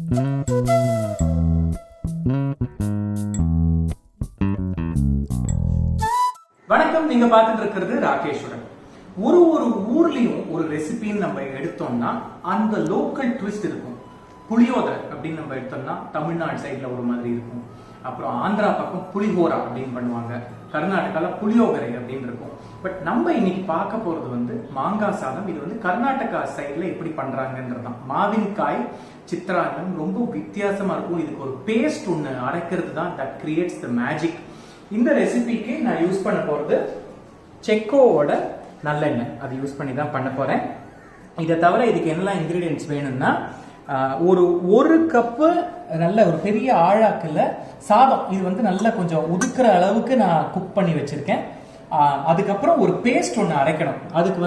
வணக்கம், நீங்க பார்த்துட்டு இருக்கிறது ராகேஷ் உடன். ஒரு ஊர்லயும் ஒரு ரெசிபின்னு நம்ம எடுத்தோம்னா அந்த லோக்கல் ட்விஸ்ட் இருக்கும். புளியோதரை அப்படின்னு நம்ம எடுத்தோம்னா தமிழ்நாடு சைட்ல ஒரு மாதிரி இருக்கும். அப்புறம் ஆந்திரா பக்கம் புளிஹோரா அப்படின்னு பண்ணுவாங்க. கர்நாடகால புளியோகரை அப்படின்னு இருக்கும். பட் நம்ம இன்னைக்கு பார்க்க போறது மாங்காய் சாதம். இது கர்நாடகா சைட்ல எப்படி பண்றாங்கன்றதுதான். மாவின்காய் சித்ரான்னம் ரொம்ப வித்தியாசமா இருக்கும். இதுக்கு ஒரு பேஸ்ட் ஒன்று அரைக்கிறது தான் தட் கிரியேட்ஸ் த மேஜிக். இந்த ரெசிபிக்கு நான் யூஸ் பண்ண போறது செக்கோவோட நல்லெண்ணெய். அது யூஸ் பண்ணி தான் பண்ண போறேன். இதை தவிர இதுக்கு என்னெல்லாம் இன்கிரீடியன்ட்ஸ் வேணும்னா, ஒரு கப்பு நல்ல ஒரு பெரிய ஆழாக்குல சாதம். இது நல்லா கொஞ்சம் உதுக்குற அளவுக்கு நான் குக் பண்ணி வச்சிருக்கேன். அதுக்கப்புறம் ஒரு பேஸ்ட் ஒன்று அரைக்கணும். அதுக்கு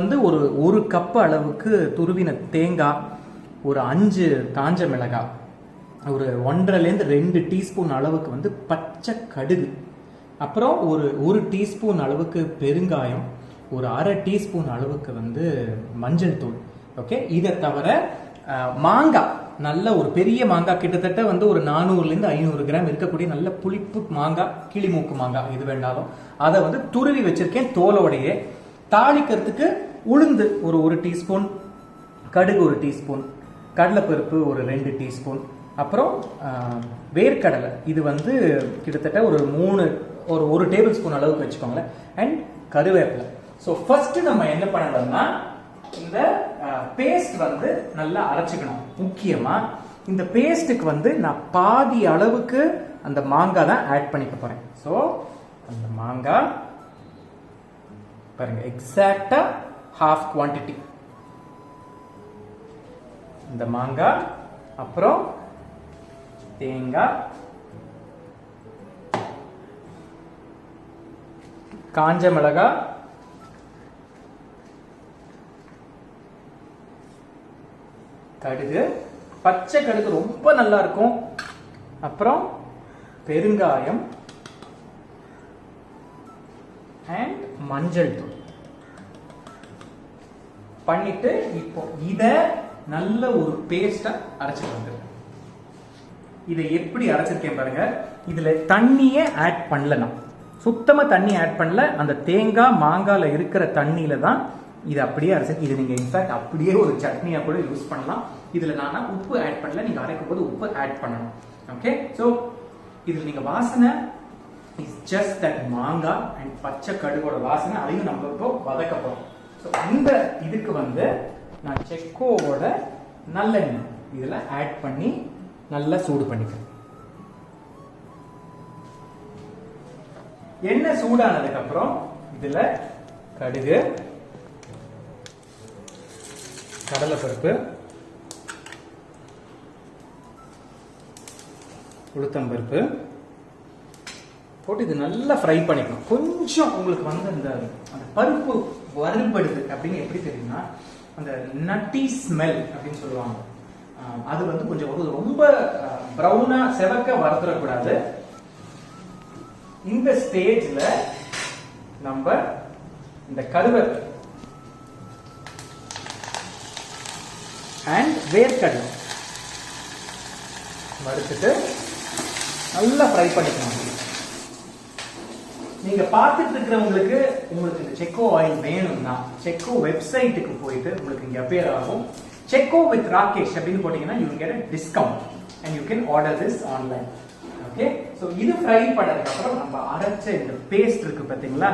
ஒரு கப்பு அளவுக்கு துருவின தேங்காய், ஒரு 5 காஞ்ச மிளகாய், ஒரு 1.5 to 2 டீஸ்பூன் அளவுக்கு பச்சை கடுகு, அப்புறம் ஒரு டீஸ்பூன் அளவுக்கு பெருங்காயம், ஒரு 1/2 டீஸ்பூன் அளவுக்கு மஞ்சள் தூள். ஓகே, இதை தவிர மாங்காய், நல்ல ஒரு பெரிய மாங்காய், கிட்டத்தட்ட ஒரு 400 to 500 கிராம் இருக்கக்கூடிய நல்ல புளிப்பு மாங்காய், கிளிமூக்கு மாங்காய் எது வேண்டாலும் அதை துருவி வச்சிருக்கேன் தோலோடையே. தாளிக்கிறதுக்கு உளுந்து ஒரு டீஸ்பூன், கடுகு 1 டீஸ்பூன், கடலைப்பருப்பு ஒரு 2 டீஸ்பூன், அப்புறம் வேர்க்கடலை இது கிட்டத்தட்ட ஒரு டேபிள் ஸ்பூன் அளவுக்கு வச்சுக்கோங்களேன், அண்ட் கருவேப்பிலை. ஸோ ஃபர்ஸ்ட் நம்ம என்ன பண்ணணும்னா, இந்த பேஸ்ட் நல்லா அரைச்சிக்கணும். முக்கியமா இந்த பேஸ்ட்டுக்கு நான் பாதி அளவுக்கு அந்த மாங்காய் தான் ஆட் பண்ணிக்க போறேன். ஸோ அந்த மாங்காய் பாருங்க, எக்ஸாக்டா half குவான்டிட்டி இந்த மாங்காய், அப்புறம் தேங்காய், காஞ்ச மிளகாய், கடுகு, பச்சை கடுகு ரொம்ப நல்லா இருக்கும், அப்புறம் பெருங்காயம் அண்ட் மஞ்சள் தூள் பண்ணிட்டு இப்போ இத நல்ல ஒரு பேஸ்டா அரைச்சிட்டு வந்துருக்கேன். இதை எப்படி அரைச்சிருக்கேன் பாருங்க. இதுல தண்ணியே ஆட் பண்ணல, நான் சுத்தமா தண்ணி ஆட் பண்ணல. அந்த தேங்காய் மாங்கால இருக்கிற தண்ணியில தான் இது அப்படியே அரைச்சு. இது நீங்க இன்ஃபேக்ட் அப்படியே ஒரு சட்னியா கூட யூஸ் பண்ணலாம். இதுல நான் உப்பு ஆட் பண்ணல, நீங்க அரைக்கும் போது உப்பு ஆட் பண்ணணும். ஓகே, சோ இதுல நீங்க வாசனை இஸ் ஜஸ்ட் தட் மாங்காய் அண்ட் பச்சை கடுகோட வாசனை, அதையும் நம்ம இப்போ வதக்க போறோம். ஸோ இந்த இதுக்கு நான் செக்கோவோட நல்லெண்ணெய் இதுல ஆட் பண்ணி நல்லா சூடு பண்ணிக்கிறேன். எண்ணெய் சூடானதுக்கு அப்புறம் இதுல கடுகு, கடலைப்பருப்பு, உளுத்தம்பருப்பு போட்டு இது நல்லா ஃப்ரை பண்ணிக்கணும். கொஞ்சம் உங்களுக்கு அந்த பருப்பு வறுபடுது அப்படின்னு எப்படி தெரியும்னா, அந்த நட்டி ஸ்மெல் அப்படின்னு சொல்லுவாங்க. அது கொஞ்சம் ரொம்ப பிரவுனா செவக்க வறுத்துடக்கூடாது. இந்த ஸ்டேஜ்ல நம்ம இந்த கருவேப்பிலை அண்ட் வேர்க்கடலை வறுத்துட்டு நல்லா ஃப்ரை பண்ணிக்கணும். நீங்க பார்த்துட்டு இருக்கிறவங்களுக்கு இந்த செக்கோ ஆயில் வேணும்னா செக்கோ வெப்சைட்டுக்கு போயிட்டு உங்களுக்கு இங்க அப்பியர் ஆகும். செக்கோ வித் ராகேஷ் அப்படின்னு போட்டீங்கன்னா you will get a discount and you can order this online. Okay, so இது ஃப்ரை பண்ணதுக்கு அப்புறம் நம்ம அரைச்ச இந்த பேஸ்ட் இருக்கு பாத்தீங்களா,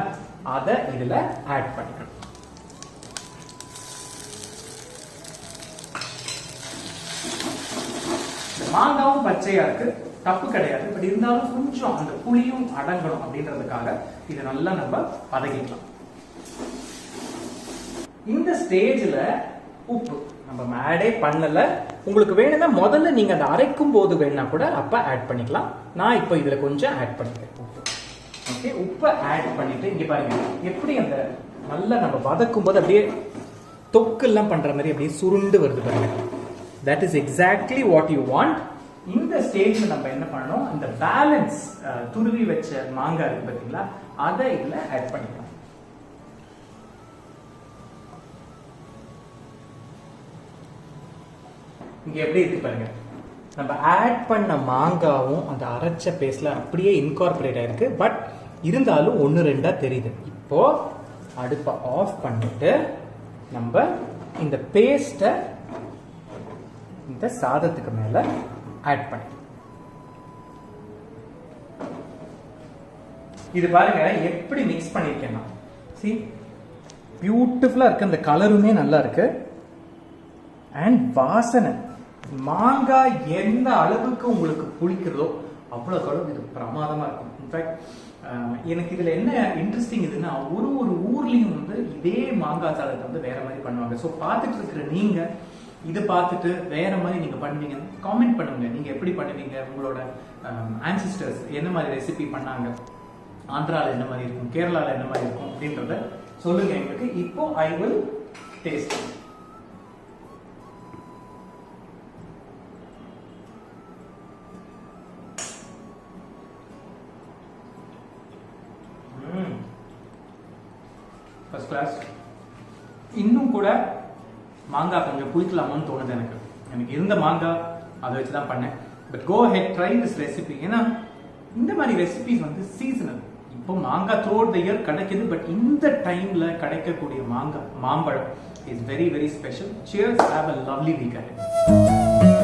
அதை இதுல ஆட் பண்ணிக்கணும். மாங்காவும் பச்சையா இருக்கு, தப்பு கிடையாது. பட் இருந்தாலும் கொஞ்சம் அந்த புளியும் அடங்கணும் அப்படின்றதுக்காக இதை நல்லா நம்ம வதக்கிக்கலாம். இந்த ஸ்டேஜ்ல உப்பு நம்ம ஆடே பண்ணல. உங்களுக்கு வேணும்னா முதல்ல நீங்க அதை அரைக்கும் போது வேணா கூட அப்ப ஆட் பண்ணிக்கலாம். நான் இப்போ இதுல கொஞ்சம் ஆட் பண்ணிக்கிறேன். ஓகே, உப்பை ஆட் பண்ணிட்டு இங்க பாருங்க எப்படி அந்த நல்லா நம்ம வதக்கும் போது அப்படியே தொக்கு எல்லாம் பண்ற மாதிரி அப்படியே சுருண்டு வருது பாருங்க. That is exactly what you want. இந்த ஸ்டேஜ்ல நம்ம என்ன பண்ணணும், இந்த பேலன்ஸ் துருவி வச்ச மாங்காய் இருக்கு பாத்தீங்களா, அதை இதுல ஆட் பண்ணிக்கலாம். இங்க எப்படி இருக்கு பாருங்க. நம்ம ஆட் பண்ண மாங்காவும் அந்த அரைச்ச பேஸ்ட்ல அப்படியே இன்கார்பரேட் ஆயிருக்கு. பட் இருந்தாலும் 1-2 தெரியுது. இப்போ அடுப்பை ஆஃப் பண்ணிட்டு நம்ம இந்த பேஸ்ட்டை இந்த சாதத்துக்கு மேல ஆட் பண்ணி இது பாருங்க எப்படி மிக்ஸ் பண்ணிருக்கேன்னா, see பியூட்டிஃபுல்லா இருக்கு. அந்த கலருமே நல்லா இருக்கு. அண்ட் வாசனை, மாங்காய் எந்த அளவுக்கு உங்களுக்கு பிடிக்கிறதோ அவ்வளோக்கு அளவுக்கு இது பிரமாதமா இருக்கும். இன்ஃபேக்ட் எனக்கு இதுல என்ன இன்ட்ரெஸ்டிங் இதுன்னா, ஒரு ஊர்லயும் வந்து இதே மாங்காய் சாதத்தை வந்து வேற மாதிரி பண்ணுவாங்க. ஸோ பார்த்துட்டு இருக்கிற நீங்க இதை பார்த்துட்டு வேற மாதிரி நீங்க பண்ணுவீங்க, காமெண்ட் பண்ணுங்க. நீங்க எப்படி பண்ணுவீங்க, உங்களோட ஆன்சிஸ்டர்ஸ் என்ன மாதிரி ரெசிபி பண்ணாங்க, ஆந்திரால என்ன மாதிரி இருக்கும், கேரளால என்ன மாதிரி இருக்கும் அப்படின்றத சொல்லுங்க எங்களுக்கு. இப்போ I will taste. First class. இன்னும் கூட மாங்காய் கொஞ்சம் புளிக்கலாமோன்னு தோணுது எனக்கு இருந்த மாங்காய் அதை வச்சு தான் பண்ணேன். But go ahead, try this recipe. ஏன்னா இந்த மாதிரி ரெசிபிஸ் வந்து சீசனல். இப்போ மாங்காய் த்ரூ அவுட் த இயர் கிடைக்குது. பட் இந்த டைம்ல கிடைக்கக்கூடிய மாம்பழம் is very very special. Cheers, have a lovely week ahead.